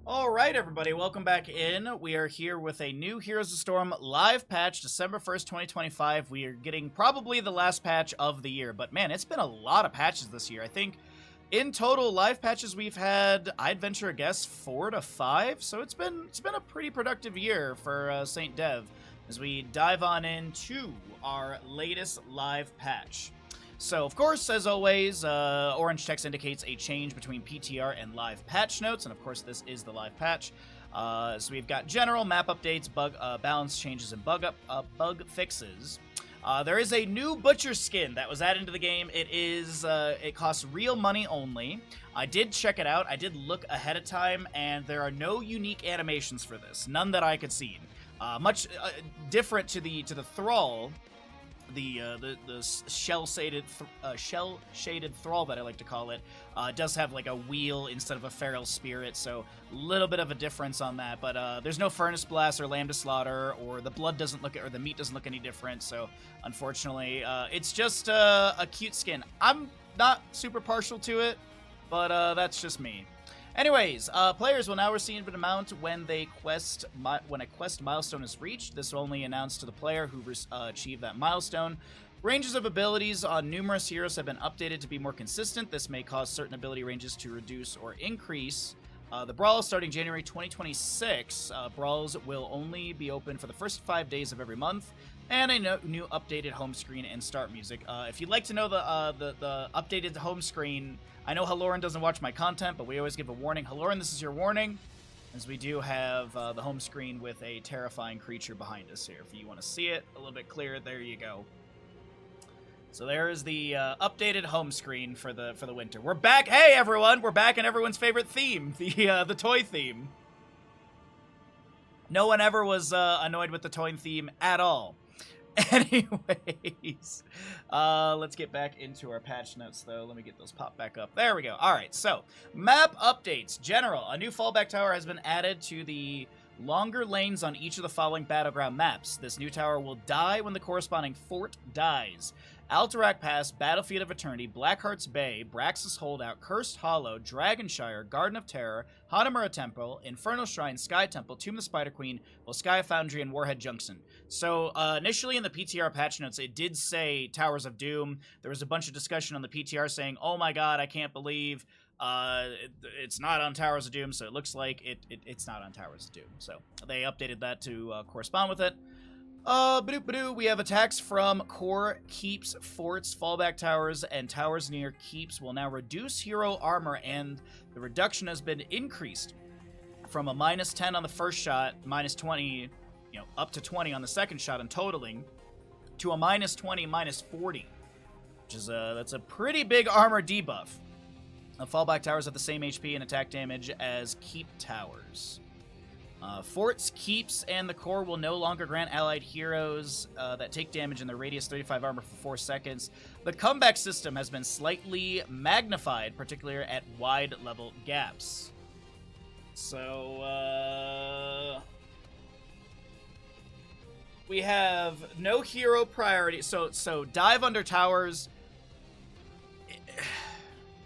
Alright everybody, welcome back in. We are here with a new Heroes of Storm live patch, December 1st, 2025. We are getting probably the last patch of the year, but man, it's been a lot of patches this year. I think in total, live patches we've had, I'd venture a guess, 4 to 5, so it's been a pretty productive year for St. Dev as we dive on into our latest live patch. So, of course, as always, orange text indicates a change between PTR and live patch notes, and of course this is the live patch. So we've got general map updates, bug balance changes, and bug fixes. There is a new Butcher skin that was added into the game. It costs real money only. I did check it out. I did look ahead of time, and there are no unique animations for this. None that I could see. Much different to the Thrall. The shell-shaded thrall that I like to call it does have like a wheel instead of a feral spirit, so a little bit of a difference on that. But there's no furnace blast or lamb to slaughter, or the blood doesn't look, or the meat doesn't look any different. So unfortunately, it's just a cute skin. I'm not super partial to it, but that's just me. Anyways, players will now receive an amount when a quest milestone is reached. This will only announce to the player who achieved that milestone. Ranges of abilities on numerous heroes have been updated to be more consistent. This may cause certain ability ranges to reduce or increase. The Brawl starting January 2026. Brawls will only be open for the first 5 days of every month. And a new updated home screen and start music. If you'd like to know the updated home screen, I know Haloran doesn't watch my content, but we always give a warning. Haloran, this is your warning, as we do have the home screen with a terrifying creature behind us here. If you want to see it a little bit clearer, there you go. So there is the updated home screen for the winter. We're back. Hey everyone, we're back in everyone's favorite theme, the toy theme. No one ever was annoyed with the toy theme at all. Anyways, let's get back into our patch notes, though. Let me get those pop back up. There we go. All right, so map updates. General, a new fallback tower has been added to the longer lanes on each of the following battleground maps. This new tower will die when the corresponding fort dies. Alterac Pass, Battlefield of Eternity, Blackheart's Bay, Braxis Holdout, Cursed Hollow, Dragonshire, Garden of Terror, Hanamura Temple, Infernal Shrine, Sky Temple, Tomb of the Spider Queen, Volskaya Foundry, and Warhead Junction. So, initially in the PTR patch notes, it did say Towers of Doom. There was a bunch of discussion on the PTR saying, oh my god, I can't believe it's not on Towers of Doom, so it looks like it's not on Towers of Doom. So, they updated that to correspond with it. We have attacks from core keeps, forts, fallback towers, and towers near keeps will now reduce hero armor, and the reduction has been increased from a -10 on the first shot, -20, up to 20 on the second shot and totaling, to a -20, -40, which is that's a pretty big armor debuff. Fallback towers have the same HP and attack damage as keep towers. Forts, keeps, and the core will no longer grant allied heroes that take damage in their radius 35 armor for 4 seconds. The comeback system has been slightly magnified, particularly at wide level gaps. So, we have no hero priority. So dive under towers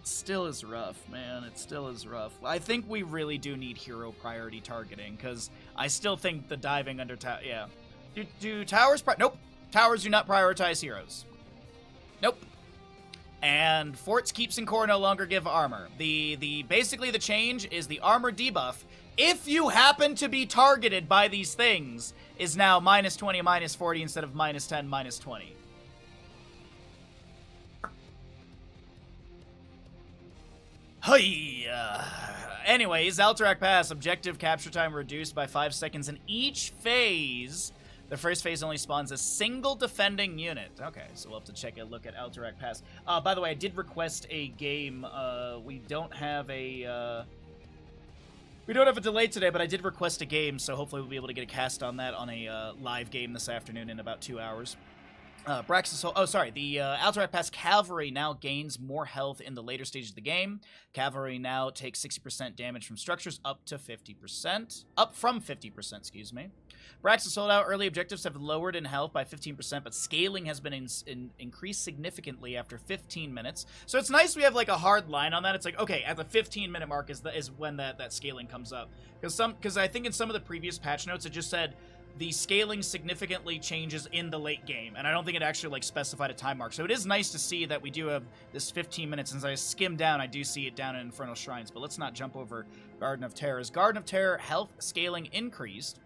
still is rough, man. It still is rough. I think we really do need hero priority targeting, because I still think the diving under yeah. Do towers nope. Towers do not prioritize heroes. Nope. And forts, keeps, and core no longer give armor. Basically the change is the armor debuff, if you happen to be targeted by these things, is now -20, -40 instead of -10, -20. Anyways, Alterac Pass, objective capture time reduced by 5 seconds in each phase. The first phase only spawns a single defending unit. Okay, so we'll have to check a look at Alterac Pass. By the way, I did request a game. We don't have a delay today, but I did request a game, so hopefully we'll be able to get a cast on that on a live game this afternoon in about 2 hours. The Alterac Pass Cavalry now gains more health in the later stages of the game. Cavalry now takes 60% damage from structures up to 50%. Up from 50%, excuse me. Braxis Holdout early objectives have lowered in health by 15%, but scaling has been increased significantly after 15 minutes. So it's nice we have like a hard line on that. It's like, okay, at the 15-minute mark is when that scaling comes up. Because I think in some of the previous patch notes it just said the scaling significantly changes in the late game, and I don't think it actually like specified a time mark. So it is nice to see that we do have this 15 minutes. As I skim down, I do see it down in Infernal Shrines, but let's not jump over Garden of Terror. As Garden of Terror health scaling increased,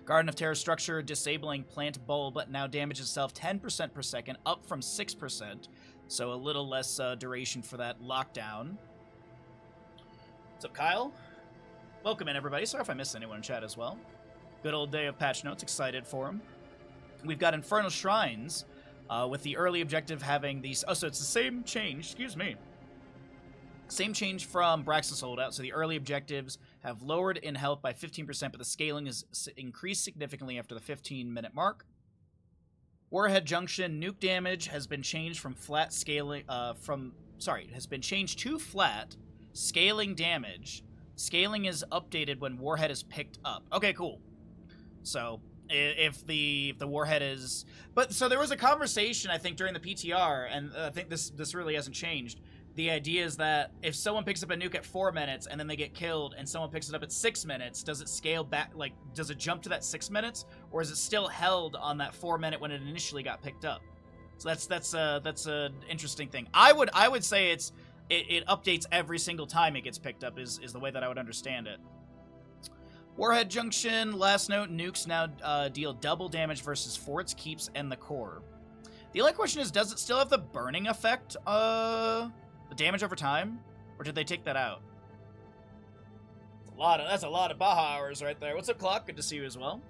Garden of Terror structure disabling plant bulb now damages itself 10% per second, up from 6%, so a little less duration for that lockdown. What's up, Kyle? Welcome in, everybody. Sorry if I missed anyone in chat as well. Good old day of patch notes. Excited for them. We've got Infernal Shrines, with the early objective having these... Oh, so it's the same change. Excuse me. Same change from Braxis Holdout. So the early objectives have lowered in health by 15%, but the scaling is increased significantly after the 15-minute mark. Warhead Junction nuke damage has been changed from flat scaling... has been changed to flat scaling damage. Scaling is updated when Warhead is picked up. Okay, cool. So, if the warhead is... But, so there was a conversation, I think, during the PTR, and I think this really hasn't changed. The idea is that if someone picks up a nuke at 4 minutes, and then they get killed, and someone picks it up at 6 minutes, does it scale back, like, does it jump to that 6 minutes? Or is it still held on that 4 minute when it initially got picked up? So that's an interesting thing. I would say it updates every single time it gets picked up, is the way that I would understand it. Warhead Junction, last note, nukes now deal double damage versus forts, keeps, and the core. The only question is, does it still have the burning effect, the damage over time? Or did they take that out? That's a lot of Baja hours right there. What's up, Clock? Good to see you as well.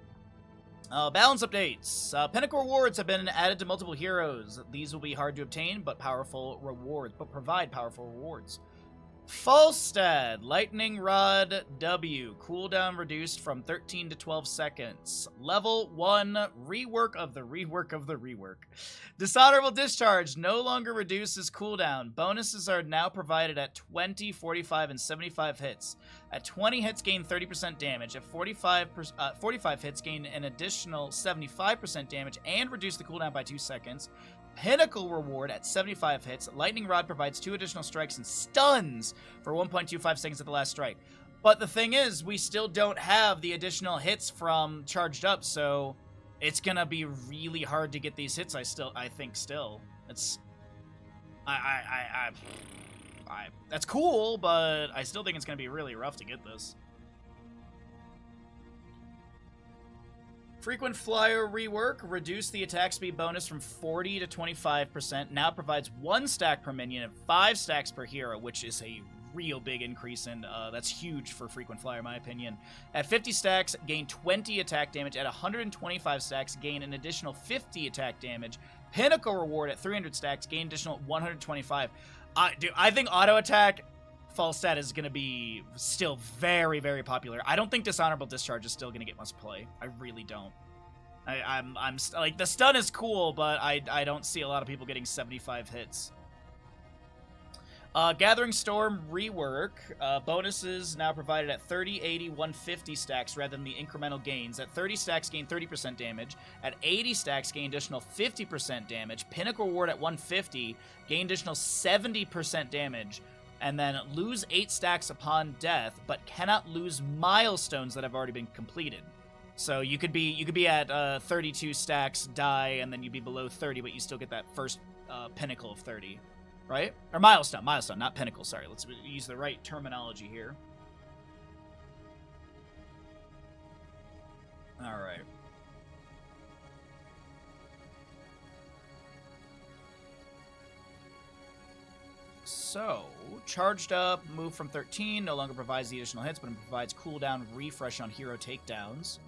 Balance updates. Pinnacle rewards have been added to multiple heroes. These will be hard to obtain, but provide powerful rewards. Falstad, Lightning Rod W, cooldown reduced from 13 to 12 seconds. Level 1, rework of the rework of the rework. Dishonorable Discharge no longer reduces cooldown. Bonuses are now provided at 20, 45, and 75 hits. At 20 hits, gain 30% damage. At 45 hits, gain an additional 75% damage and reduce the cooldown by 2 seconds. Pinnacle reward at 75 hits. Lightning Rod provides 2 additional strikes and stuns for 1.25 seconds at the last strike. But the thing is, we still don't have the additional hits from charged up, so it's gonna be really hard to get these hits. I think it's that's cool, but I still think it's gonna be really rough to get this. Frequent Flyer rework, reduced the attack speed bonus from 40 to 25%, now provides 1 stack per minion and 5 stacks per hero, which is a real big increase, and that's huge for Frequent Flyer, in my opinion. At 50 stacks, gain 20 attack damage. At 125 stacks, gain an additional 50 attack damage. Pinnacle reward at 300 stacks, gain additional 125. Dude, I think auto attack Falstad is going to be still very, very popular. I don't think Dishonorable Discharge is still going to get much play. I really don't. I'm like, the stun is cool, but I don't see a lot of people getting 75 hits. Gathering Storm rework. Bonuses now provided at 30, 80, 150 stacks rather than the incremental gains. At 30 stacks, gain 30% damage. At 80 stacks, gain additional 50% damage. Pinnacle reward at 150, gain additional 70% damage. And then lose 8 stacks upon death, but cannot lose milestones that have already been completed. So you could be at 32 stacks, die, and then you'd be below 30, but you still get that first pinnacle of 30, right? Or milestone, not pinnacle. Sorry, let's use the right terminology here. All right. So, charged up, move from 13, no longer provides the additional hits, but it provides cooldown refresh on hero takedowns.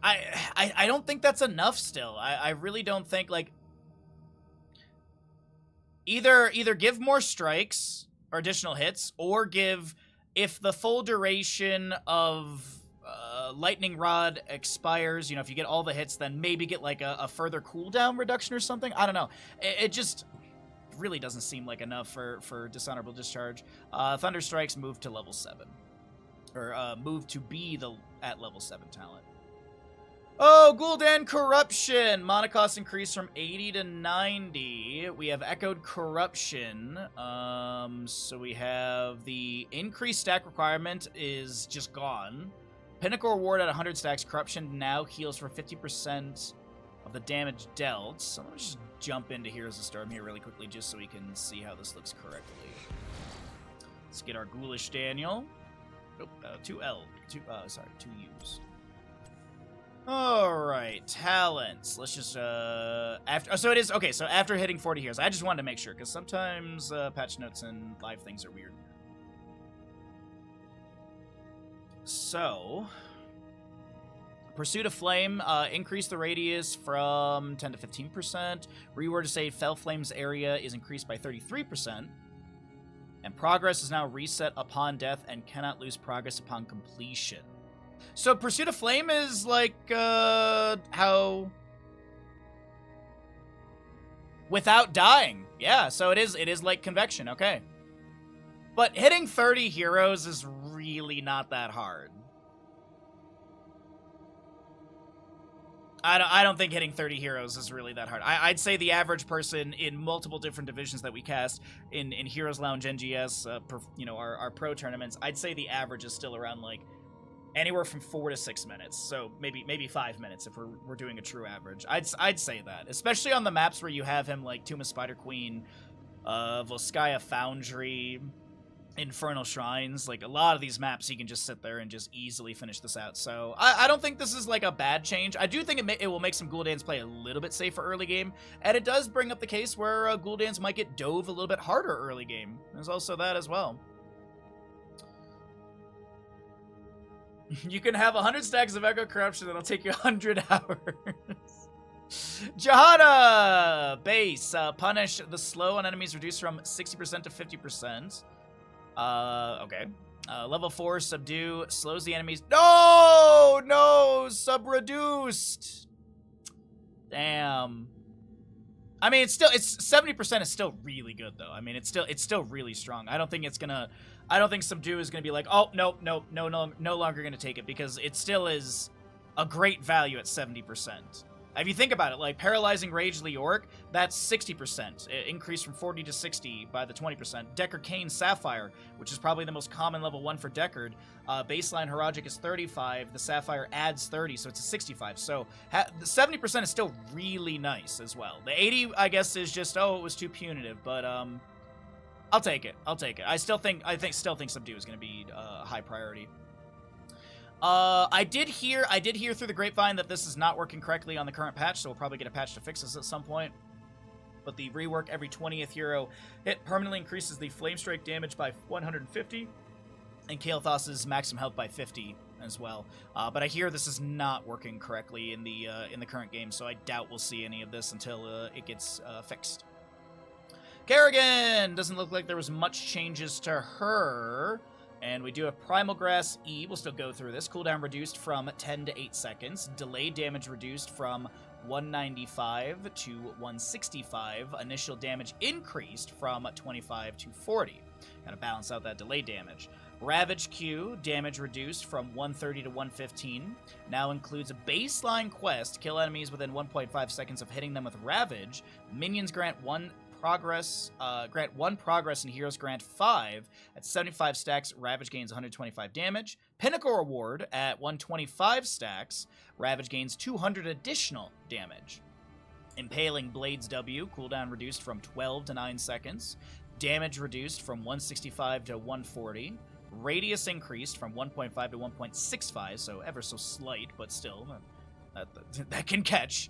I don't think that's enough still. I really don't think, like, either give more strikes or additional hits, or give, if the full duration of Lightning Rod expires. You know, if you get all the hits, then maybe get like a further cooldown reduction or something. I don't know. It just really doesn't seem like enough for Dishonorable Discharge. Thunder Strikes move to level 7. Or move to be at level 7 talent. Oh, Gul'dan Corruption! Mana cost increased from 80 to 90. We have Echoed Corruption. So we have the increased stack requirement is just gone. Pinnacle Reward at 100 stacks. Corruption now heals for 50% of the damage dealt. So let me just jump into Heroes of Storm here really quickly just so we can see how this looks correctly. Let's get our Ghoulish Daniel. Oh, 2 U's. Alright, talents. Let's just, so it is, okay, so after hitting 40 heroes, I just wanted to make sure, because sometimes patch notes and live things are weird. So, Pursuit of Flame, increase the radius from 10 to 15%. Reward to say Fell Flame's area is increased by 33%. And progress is now reset upon death and cannot lose progress upon completion. So Pursuit of Flame is like, how... Without dying. Yeah, so it is like Convection, okay. But hitting 30 heroes is really not that hard. I don't think hitting 30 heroes is really that hard. I'd say the average person in multiple different divisions that we cast in Heroes Lounge, NGS, you know, our pro tournaments, I'd say the average is still around, like, anywhere from 4 to 6 minutes, so maybe 5 minutes if we're doing a true average. I'd say that, especially on the maps where you have him like Tomb of Spider Queen, Volskaya Foundry, Infernal Shrines. Like a lot of these maps, you can just sit there and just easily finish this out. So I don't think this is like a bad change. I do think it will make some Gul'dans play a little bit safer early game, and it does bring up the case where Gul'dans might get dove a little bit harder early game. There's also that as well. You can have 100 stacks of Echo Corruption that'll take you 100 hours. Jahada! Base. Punish the slow on enemies reduced from 60% to 50%. Okay. Level 4, Subdue. Slows the enemies. No! No! Sub-reduced! Damn. I mean, it's 70% is still really good, though. I mean, it's still really strong. I don't think Subdue is gonna be like, oh, no longer gonna take it, because it still is a great value at 70%. If you think about it, like Paralyzing Rage Leoric, that's 60%. It increased from 40 to 60 by the 20%. Deckard Cain Sapphire, which is probably the most common level 1 for Deckard. Baseline Haragic is 35. The Sapphire adds 30, so it's a 65. So the 70% is still really nice as well. The 80, I guess, is just, oh, it was too punitive, but I'll take it. I still think Subdue is going to be high priority. I did hear through the grapevine that this is not working correctly on the current patch, so we'll probably get a patch to fix this at some point. But the rework every 20th hero hit permanently increases the Flame Strike damage by 150, and Kael'thas's maximum health by 50 as well. But I hear this is not working correctly in the current game, so I doubt we'll see any of this until it gets fixed. Kerrigan! Doesn't look like there was much changes to her. And we do have Primal Grass E. We'll still go through this. Cooldown reduced from 10 to 8 seconds. Delayed damage reduced from 195 to 165. Initial damage increased from 25 to 40. Gotta balance out that delayed damage. Ravage Q. Damage reduced from 130 to 115. Now includes a baseline quest. Kill enemies within 1.5 seconds of hitting them with Ravage. Minions grant one progress in Heroes Grant 5 at 75 stacks. Ravage gains 125 damage. Pinnacle Reward at 125 stacks. Ravage gains 200 additional damage. Impaling Blades W. Cooldown reduced from 12 to 9 seconds. Damage reduced from 165 to 140. Radius increased from 1.5 to 1.65, so ever so slight, but still, that can catch.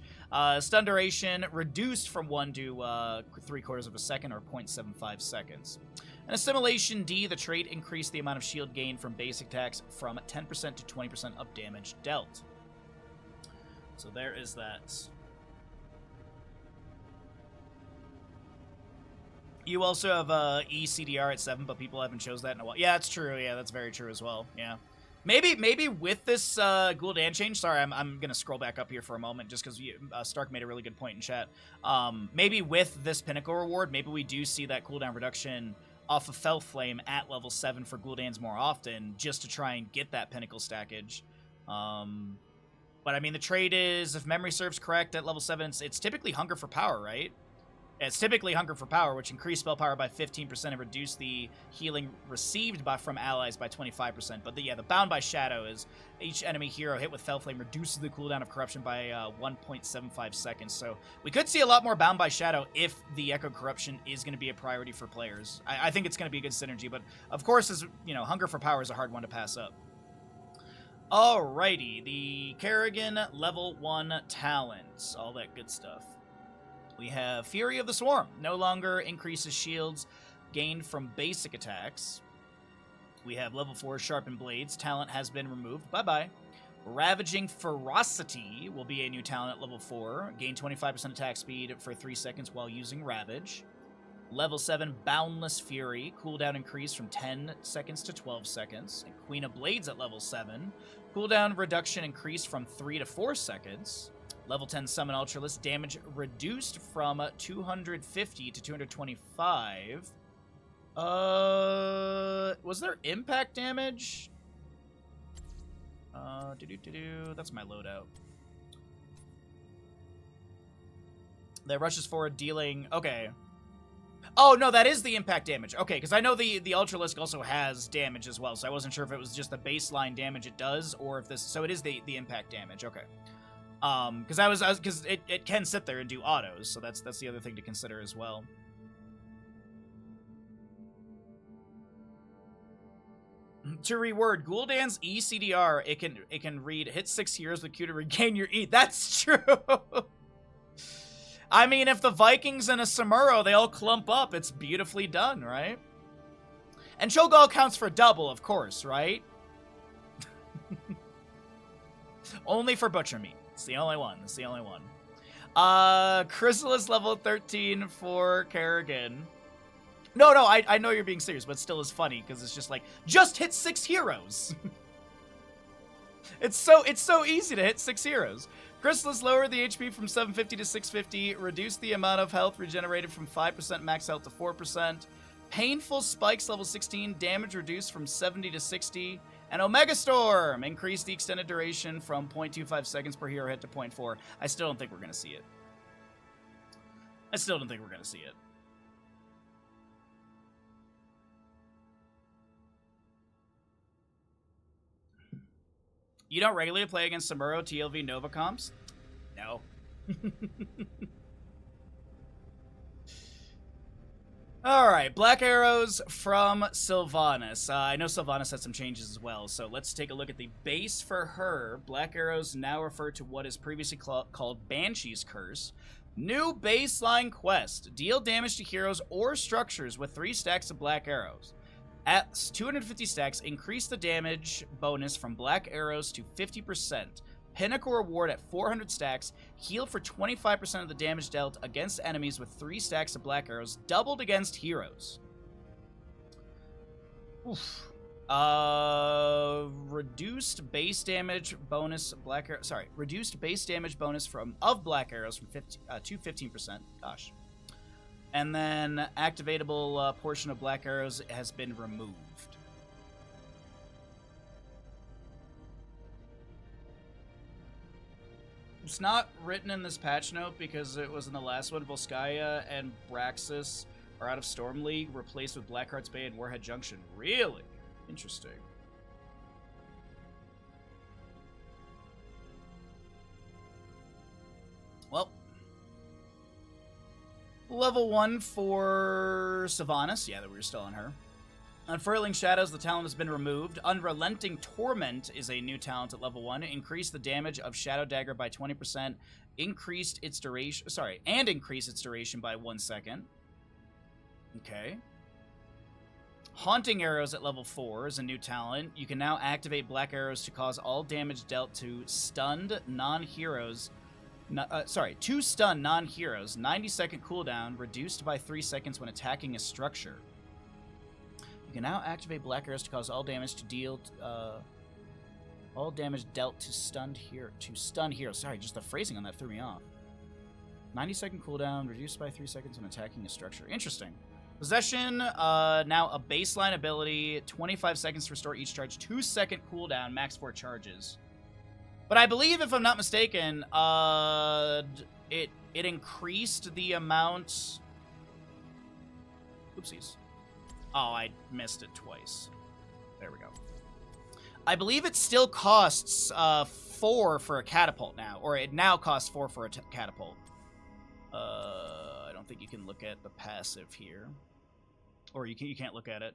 Stun duration reduced from 1 to 3/4 of a second, or 0.75 seconds. And Assimilation D, the trait increased the amount of shield gain from basic attacks from 10% to 20% of damage dealt. So there is that. You also have ECDR at 7, but people haven't chose that in a while. Yeah, that's true. Yeah, that's very true as well. Yeah. Maybe with this Gul'dan change. Sorry, I'm gonna scroll back up here for a moment just because Stark made a really good point in chat. Maybe with this Pinnacle reward, maybe we do see that cooldown reduction off of Fel Flame at level 7 for Gul'dans more often, just to try and get that Pinnacle stackage. But I mean, the trade is, if memory serves correct, at level 7, it's typically Hunger for Power, right? It's typically Hunger for Power, which increased spell power by 15% and reduced the healing received from allies by 25%. But the Bound by Shadow is each enemy hero hit with Fel Flame reduces the cooldown of Corruption by 1.75 seconds. So we could see a lot more Bound by Shadow if the Echo Corruption is going to be a priority for players. I think it's going to be a good synergy, but of course, as you know, Hunger for Power is a hard one to pass up. Alrighty, the Kerrigan level 1 talents, all that good stuff. We have Fury of the Swarm. No longer increases shields gained from basic attacks. We have level 4 Sharpened Blades. Talent has been removed. Bye-bye. Ravaging Ferocity will be a new talent at level 4. Gain 25% attack speed for 3 seconds while using Ravage. Level 7 Boundless Fury. Cooldown increase from 10 seconds to 12 seconds. And Queen of Blades at level 7. Cooldown reduction increased from 3 to 4 seconds. Level 10 Summon Ultralisk, damage reduced from 250 to 225. Was there impact damage? That's my loadout. That rushes forward, dealing... Okay. Oh, no, that is the impact damage. Okay, because I know the Ultralisk also has damage as well, so I wasn't sure if it was just the baseline damage it does, or if this... So it is the impact damage, okay. Because it can sit there and do autos, so that's the other thing to consider as well. To reword Gul'dan's ECDR, it can read hit 6 heroes with Q to regain your E. That's true. I mean, if the Vikings and a Samuro, they all clump up, it's beautifully done, right? And Cho'Gall counts for double, of course, right? Only for butcher meat. It's the only one. It's the only one. Chrysalis level 13 for Kerrigan. No, I know you're being serious, but still is funny because it's just like, just hit 6 heroes. It's so easy to hit 6 heroes. Chrysalis lowered the HP from 750 to 650, reduced the amount of health regenerated from 5% max health to 4%. Painful Spikes level 16, damage reduced from 70 to 60. And Omega Storm increased the extended duration from 0.25 seconds per hero hit to 0.4. I still don't think we're going to see it. I still don't think we're going to see it. You don't regularly play against Samuro, TLV, Nova comps? No. Alright, Black Arrows from Sylvanas. I know Sylvanas had some changes as well, so let's take a look at the base for her. Black Arrows now refer to what is previously called Banshee's Curse. New baseline quest. Deal damage to heroes or structures with 3 stacks of Black Arrows. At 250 stacks, increase the damage bonus from Black Arrows to 50%. Pinnacle reward at 400 stacks. Heal for 25% of the damage dealt against enemies with 3 stacks of Black Arrows. Doubled against heroes. Oof. Reduced base damage bonus Black Arrow. Sorry, reduced base damage bonus of Black Arrows from 15 to 15%. Gosh. And then activatable portion of Black Arrows has been removed. It's not written in this patch note because it was in the last one. Volskaya and Braxis are out of Storm League, replaced with Blackheart's Bay and Warhead Junction. Really? Interesting. Well, level 1 for Sylvanas. Yeah, that we were still on her. Unfurling Shadows, the talent has been removed. Unrelenting Torment is a new talent at level 1. Increase the damage of Shadow Dagger by 20%. Increased its duration. Sorry, and increase its duration by 1 second. Okay. Haunting Arrows at level 4 is a new talent. You can now activate Black Arrows to cause all damage dealt to stunned non-heroes. To stun non-heroes. 90-second cooldown, reduced by 3 seconds when attacking a structure. You can now activate Black Arrows to cause all damage to deal All damage dealt to stunned hero. Sorry, just the phrasing on that threw me off. 90-second cooldown, reduced by 3 seconds when attacking a structure. Interesting. Possession, now a baseline ability, 25 seconds to restore each charge, 2-second cooldown, max 4 charges. But I believe, if I'm not mistaken, it increased the amount... Oopsies. Oh, I missed it twice. There we go. I believe it still costs 4 for a catapult now, or it now costs 4 for a catapult. I don't think you can look at the passive here. Or you can't look at it.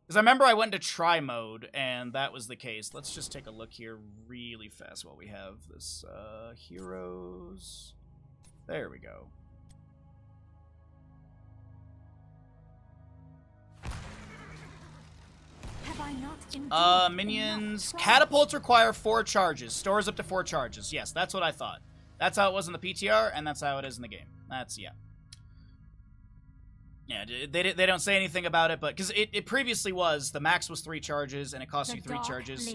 Because I remember I went to try mode, and that was the case. Let's just take a look here really fast while we have this. Heroes. There we go. Have I not minions. Catapults require 4 charges. Stores up to 4 charges. Yes, that's what I thought. That's how it was in the PTR, and that's how it is in the game. That's, yeah. Yeah, they don't say anything about it, but... Because it previously was, the max was 3 charges, and it costs you 3 charges.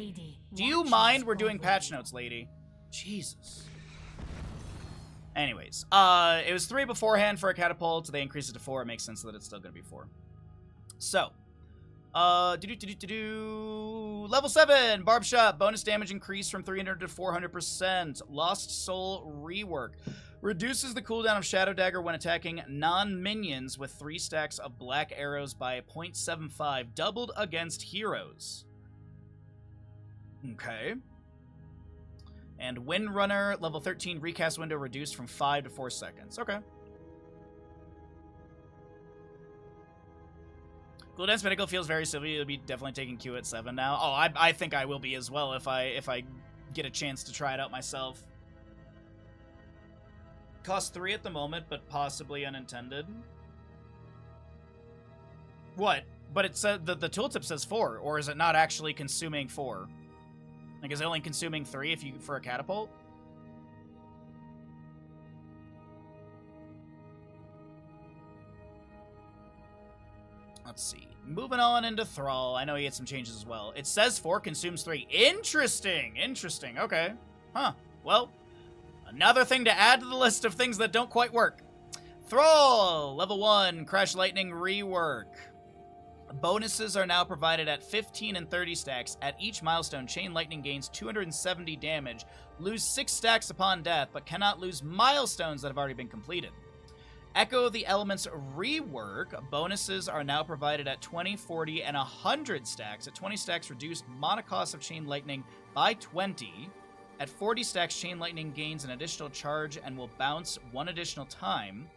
Do you mind we're doing patch notes, lady? Jesus. Anyways, it was 3 beforehand for a catapult. They increased it to 4. It makes sense that it's still going to be 4. So... Level 7, Barb Shot. Bonus damage increased from 300 to 400%. Lost Soul rework. Reduces the cooldown of Shadow Dagger when attacking non-minions with 3 stacks of black arrows by 0.75. Doubled against heroes. Okay. And Windrunner, level 13, recast window reduced from 5 to 4 seconds. Okay. Cooldown Pinnacle feels very silly. It'll be definitely taking Q at 7 now. Oh, I think I will be as well if I get a chance to try it out myself. Costs 3 at the moment, but possibly unintended. What? But it said the tooltip says 4, or is it not actually consuming 4? Like, is it only consuming 3 if you for a catapult? Let's see. Moving on into Thrall. I know he had some changes as well. It says 4, consumes 3. Interesting! Interesting. Okay. Huh. Well, another thing to add to the list of things that don't quite work. Thrall! Level 1, Crash Lightning rework. Bonuses are now provided at 15 and 30 stacks. At each milestone, Chain Lightning gains 270 damage. Lose 6 stacks upon death, but cannot lose milestones that have already been completed. Echo the Elements rework. Bonuses are now provided at 20, 40, and 100 stacks. At 20 stacks, reduced mana cost of Chain Lightning by 20. At 40 stacks, Chain Lightning gains an additional charge and will bounce 1 additional time.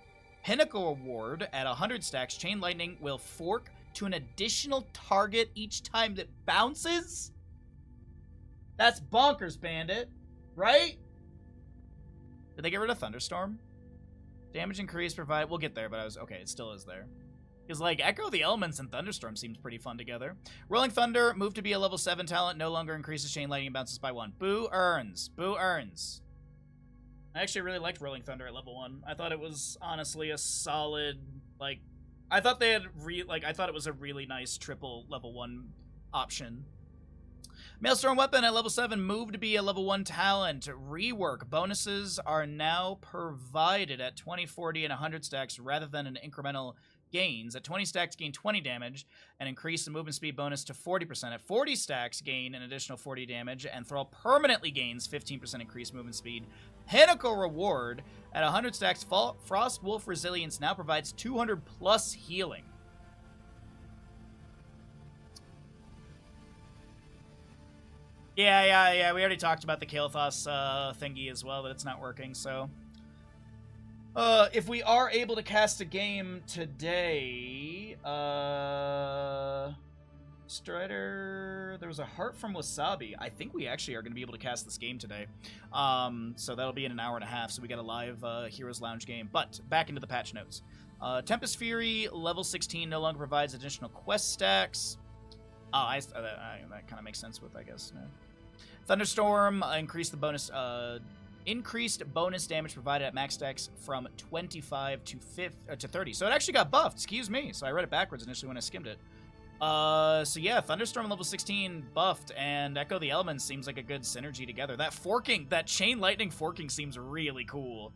Pinnacle Award. At 100 stacks, Chain Lightning will fork to an additional target each time that bounces? That's bonkers, Bandit. Right? Did they get rid of Thunderstorm? Damage increase provide... We'll get there, but I was... Okay, it still is there. Because, like, Echo the Elements and Thunderstorm seems pretty fun together. Rolling Thunder, moved to be a level 7 talent, no longer increases Chain Lightning and bounces by 1. Boo earns. Boo earns. I actually really liked Rolling Thunder at level 1. I thought it was, honestly, a solid, like... I thought they had... I thought it was a really nice triple level 1 option. Maelstrom Weapon at level 7 moved to be a level 1 talent. Rework. Bonuses are now provided at 20, 40, and 100 stacks rather than an incremental gains. At 20 stacks, gain 20 damage and increase the movement speed bonus to 40%. At 40 stacks, gain an additional 40 damage and Thrall permanently gains 15% increased movement speed. Pinnacle Reward. At 100 stacks, Frost Wolf Resilience now provides 200 plus healing. Yeah, we already talked about the Kael'thas thingy as well, that it's not working, so... if we are able to cast a game today... Strider... There was a Heart from Wasabi. I think we actually are going to be able to cast this game today. So that'll be in an hour and a half, so we got a live Heroes Lounge game. But, back into the patch notes. Tempest Fury, level 16, no longer provides additional quest stacks. Oh, that kind of makes sense with, I guess. No. Thunderstorm increased bonus damage provided at max stacks from 25 to 30. So it actually got buffed. Excuse me. So I read it backwards initially when I skimmed it. So yeah, Thunderstorm level 16 buffed, and Echo the Elements seems like a good synergy together. That forking, that Chain Lightning forking seems really cool.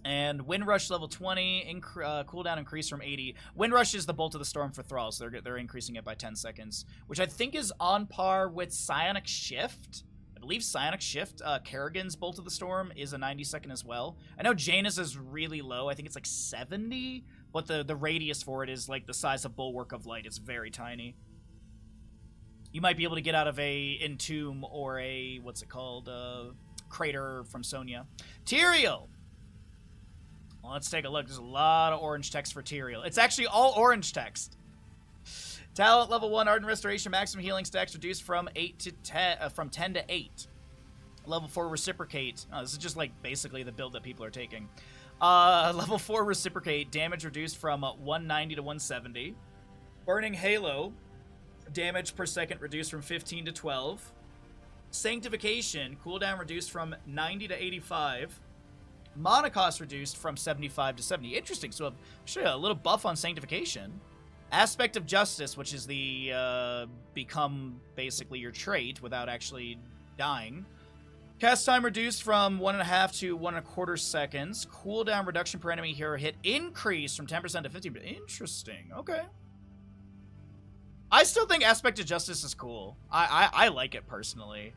And Wind Rush level 20, cooldown increase from 80. Wind Rush is the Bolt of the Storm for Thralls, so they're increasing it by 10 seconds, which I think is on par with Psionic Shift. I believe Psionic Shift, Kerrigan's Bolt of the Storm, is a 90-second as well. I know Jaina's is really low. I think it's like 70, but the radius for it is like the size of Bulwark of Light. It's very tiny. You might be able to get out of a Entomb or a, what's it called, Crater from Sonya. Tyrael! Well, let's take a look. There's a lot of orange text for Tyrael. It's actually all orange text. Talent level 1, Ardent Restoration, maximum healing stacks reduced from 8 to 10, from 10 to 8. Level 4, Reciprocate. Oh, this is just like basically the build that people are taking. Level 4, Reciprocate, damage reduced from 190 to 170. Burning Halo, damage per second reduced from 15 to 12. Sanctification, cooldown reduced from 90 to 85. Mana cost reduced from 75 to 70. Interesting. So actually a little buff on Sanctification. Aspect of Justice, which is the become basically your trait without actually dying. Cast time reduced from 1.5 to 1.25 seconds. Cooldown reduction per enemy hero hit increase from 10% to 15%. Interesting. Okay. I still think Aspect of Justice is cool. I like it personally.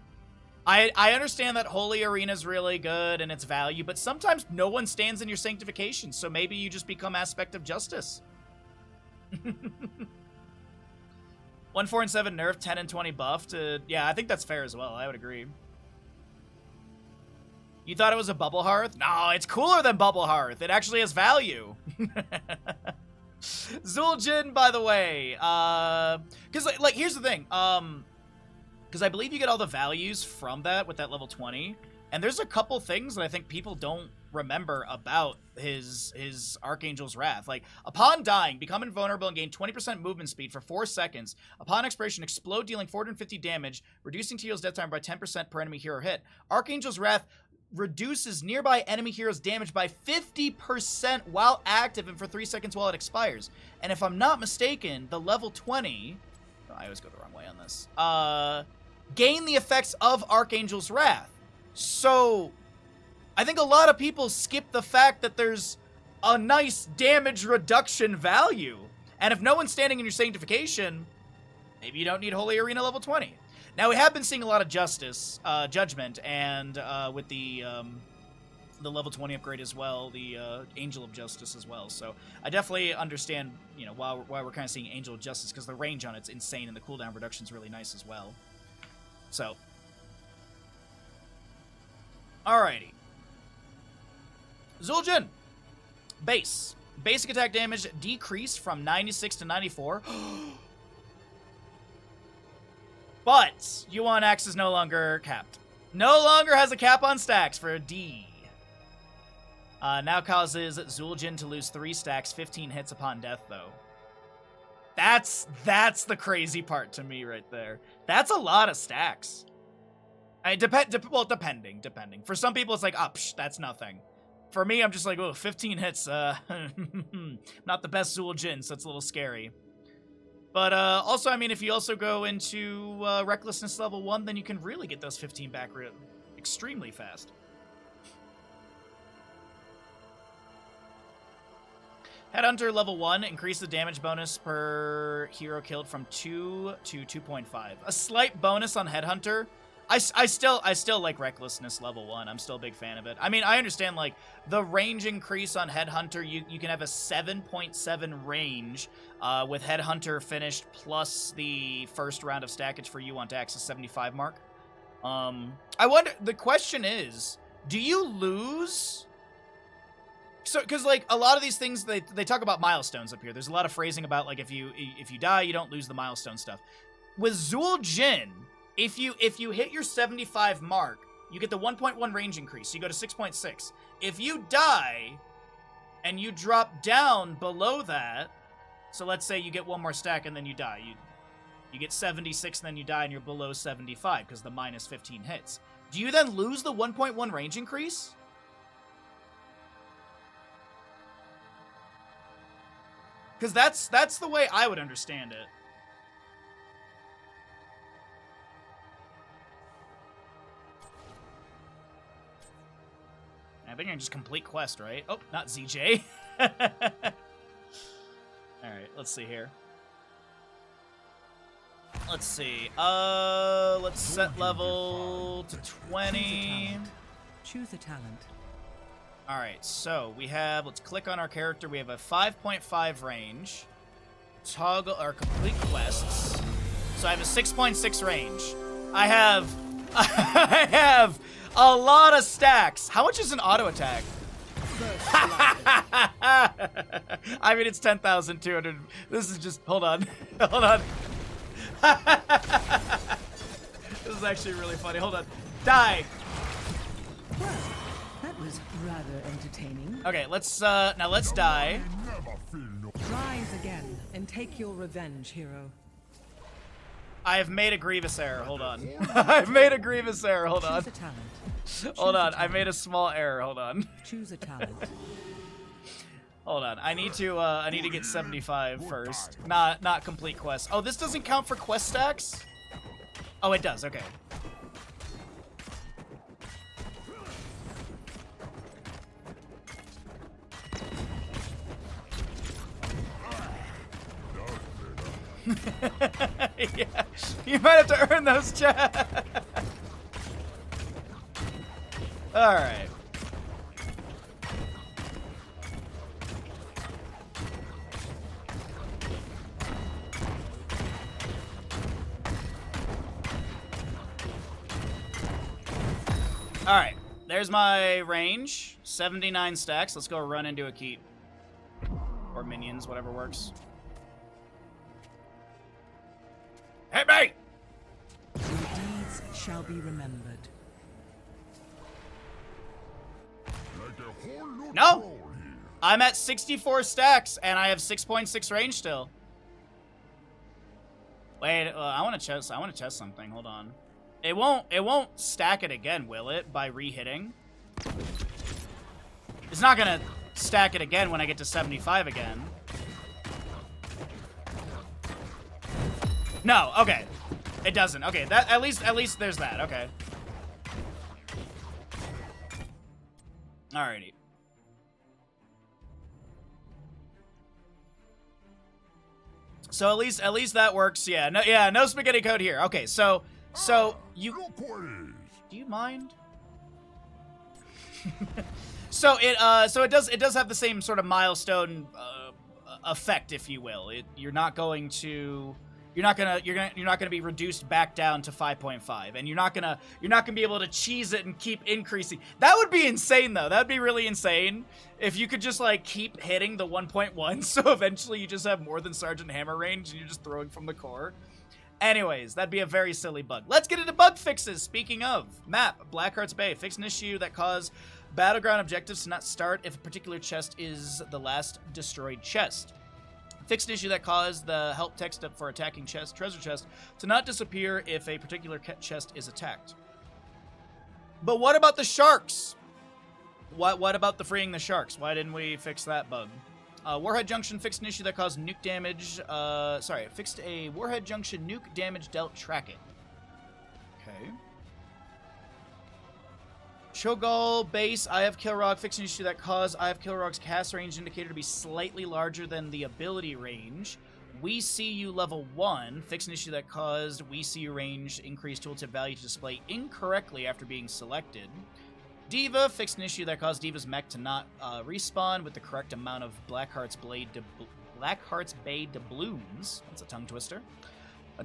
I understand that Holy Arena is really good and its value, but sometimes no one stands in your Sanctification, so maybe you just become Aspect of Justice. 1, 4, and 7 nerf, 10 and 20 buffed. Yeah, I think that's fair as well. I would agree. You thought it was a Bubble Hearth? No, it's cooler than Bubble Hearth. It actually has value. Zul'jin, by the way. Because, like, here's the thing. Because I believe you get all the values from that with that level 20. And there's a couple things that I think people don't remember about his Archangel's Wrath. Like, upon dying, become invulnerable and gain 20% movement speed for 4 seconds. Upon expiration, explode, dealing 450 damage, reducing Tyrael's death time by 10% per enemy hero hit. Archangel's Wrath reduces nearby enemy heroes' damage by 50% while active and for 3 seconds while it expires. And if I'm not mistaken, the level 20... Oh, I always go the wrong way on this. Gain the effects of Archangel's Wrath. So, I think a lot of people skip the fact that there's a nice damage reduction value. And if no one's standing in your Sanctification, maybe you don't need Holy Arena level 20. Now, we have been seeing a lot of Judgment, and with the level 20 upgrade as well, the Angel of Justice as well. So, I definitely understand, you know, why we're kind of seeing Angel of Justice, because the range on it's insane, and the cooldown reduction's really nice as well. So, alrighty. Zul'jin. Base. Basic attack damage decreased from 96 to 94. But Yuan Axe is no longer capped. No longer has a cap on stacks for a D. Now causes Zul'jin to lose 3 stacks, 15 hits upon death, though. That's the crazy part to me right there. That's a lot of stacks. Depending. For some people, it's like, oh, psh, that's nothing. For me, I'm just like, oh, 15 hits. Not the best Zul'jin, so it's a little scary. But also, I mean, if you also go into Recklessness level 1, then you can really get those 15 back extremely fast. Headhunter level 1, increase the damage bonus per hero killed from 2 to 2.5. A slight bonus on Headhunter. I still like Recklessness level 1. I'm still a big fan of it. I mean, I understand, like, the range increase on Headhunter, you can have a 7.7 range with Headhunter finished plus the first round of stackage for you on to access 75 mark. I wonder, the question is, do you lose... So, because, like, a lot of these things, they talk about milestones up here. There's a lot of phrasing about, like, if you die, you don't lose the milestone stuff. With Zul'jin, if you hit your 75 mark, you get the 1.1 range increase, so you go to 6.6. If you die, and you drop down below that, so let's say you get one more stack and then you die. You get 76 and then you die and you're below 75, because the minus 15 hits. Do you then lose the 1.1 range increase? Because that's the way I would understand it. I think I can just complete quest, right? Oh, not ZJ. Alright, let's see here. Let's see. Let's set level to 20. Choose a talent. Alright, so we have, let's click on our character. We have a 5.5 range. Toggle our complete quests. So I have a 6.6 range. I have a lot of stacks. How much is an auto attack? I mean, it's 10,200. This is just, hold on. Hold on. This is actually really funny. Hold on. Die. Well, that was rather entertaining. Okay, let's now let's die. Rise again and take your revenge, hero. I have made a grievous error. Hold on. I've made a grievous error. Hold on. Choose a talent. Hold on. I made a small error. Hold on. Choose a talent. Hold on. I need to get 75 first. Not complete quest. Oh, this doesn't count for quest stacks? Oh, it does. Okay. Yeah, you might have to earn those chests. All right. All right. There's my range. 79 stacks. Let's go run into a keep. Or minions, whatever works. Hit me! Your deeds shall be remembered. No! I'm at 64 stacks, and I have 6.6 range still. Wait, I want to test something. Hold on. It won't stack it again, will it? By re-hitting? It's not gonna stack it again when I get to 75 again. No, okay. It doesn't. Okay, that at least there's that. Okay. Alrighty. So at least that works. Yeah. No spaghetti code here. Okay. So you do you mind? So it does have the same sort of milestone effect, if you will. You're not gonna be reduced back down to 5.5, and you're not gonna be able to cheese it and keep increasing. That would be insane, though. That would be really insane if you could just like keep hitting the 1.1, so eventually you just have more than Sergeant Hammer range and you're just throwing from the core. Anyways, that'd be a very silly bug. Let's get into bug fixes. Speaking of, map Blackheart's Bay. Fix an issue that caused battleground objectives to not start if a particular chest is the last destroyed chest. Fix an issue that caused the help text for attacking treasure chest to not disappear if a particular chest is attacked. But what about the sharks? What about the freeing the sharks? Why didn't we fix that bug? Warhead Junction fixed an issue that caused nuke damage. Fixed a Warhead Junction nuke damage dealt track it. Okay. Cho'Gall base, I have Kilrog, fixed an issue that caused I have Kilrog's cast range indicator to be slightly larger than the ability range. We See You level 1, fixed an issue that caused We See You range increased tooltip value to display incorrectly after being selected. Diva fixed an issue that caused Diva's mech to not respawn with the correct amount of Blackheart's Bay doubloons. That's a tongue twister.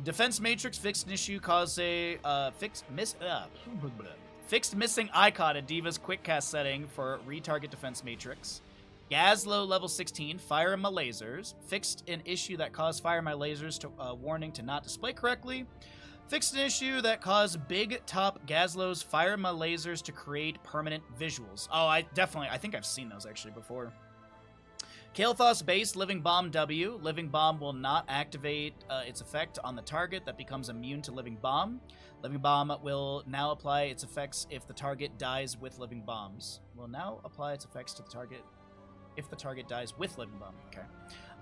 Defense Matrix fixed an issue caused a fixed missing icon in Diva's quick cast setting for retarget defense matrix. Gazlowe level 16, fire my lasers. Fixed an issue that caused fire my lasers to warning to not display correctly. Fixed an issue that caused Big Top Gazlowe's fire my lasers to create permanent visuals. Oh, I think I've seen those actually before. Kael'thas base, Living Bomb W. Living Bomb will not activate its effect on the target that becomes immune to Living Bomb. Living Bomb will now apply its effects if the target dies with Living Bombs. Will now apply its effects to the target if the target dies with Living Bomb. Okay.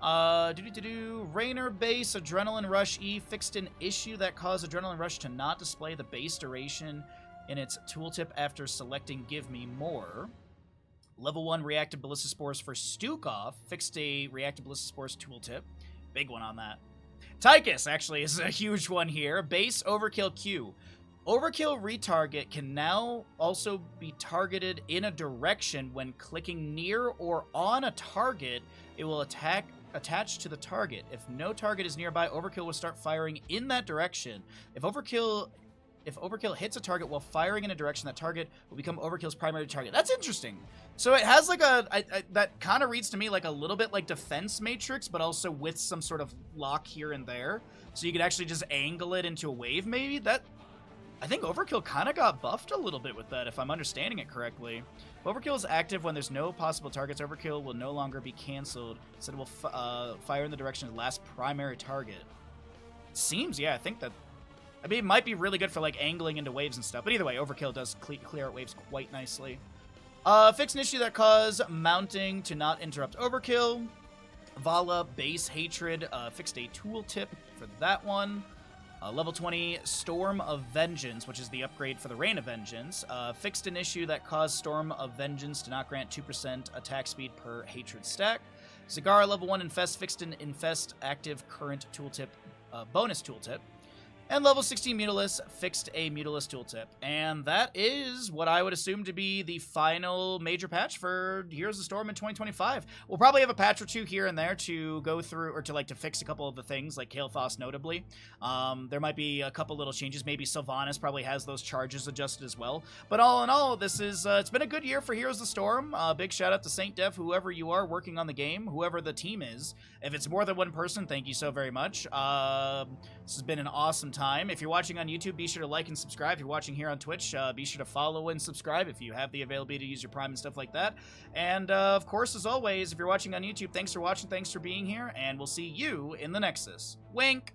Rainer base Adrenaline Rush E fixed an issue that caused Adrenaline Rush to not display the base duration in its tooltip after selecting Give Me More. Level 1 Reactive Ballista Spores for Stukov fixed a Reactive Ballista Spores tooltip. Big one on that. Tychus actually is a huge one here. Base Overkill Q. Overkill retarget can now also be targeted in a direction when clicking near or on a target. It will attach to the target. If no target is nearby, Overkill will start firing in that direction. If Overkill hits a target while firing in a direction, that target will become Overkill's primary target. That's interesting. So it has like that kind of reads to me like a little bit like Defense Matrix, but also with some sort of lock here and there. So you could actually just angle it into a wave maybe. I think Overkill kind of got buffed a little bit with that, if I'm understanding it correctly. If Overkill is active when there's no possible targets, Overkill will no longer be canceled. Instead, it will fire in the direction of the last primary target. Seems, yeah, I think that... I mean, it might be really good for, like, angling into waves and stuff. But either way, Overkill does clear out waves quite nicely. Fix an issue that caused mounting to not interrupt Overkill. Vala Base Hatred fixed a tooltip for that one. Level 20, Storm of Vengeance, which is the upgrade for the Rain of Vengeance, fixed an issue that caused Storm of Vengeance to not grant 2% attack speed per Hatred stack. Zagara Level 1 Infest fixed an Infest active current tooltip, bonus tooltip. And level 16 Mutalisk fixed a Mutalisk tooltip. And that is what I would assume to be the final major patch for Heroes of the Storm in 2025. We'll probably have a patch or two here and there to go through, or to fix a couple of the things, like Kael'thas notably. There might be a couple little changes. Maybe Sylvanas probably has those charges adjusted as well. But all in all, this is it's been a good year for Heroes of the Storm. Big shout out to Saint Dev, whoever you are working on the game, whoever the team is. If it's more than one person, thank you so very much. This has been an awesome time. If you're watching on YouTube, be sure to like and subscribe. If you're watching here on Twitch, be sure to follow and subscribe if you have the availability to use your Prime and stuff like that. And, of course, as always, if you're watching on YouTube, thanks for watching, thanks for being here, and we'll see you in the Nexus. Wink!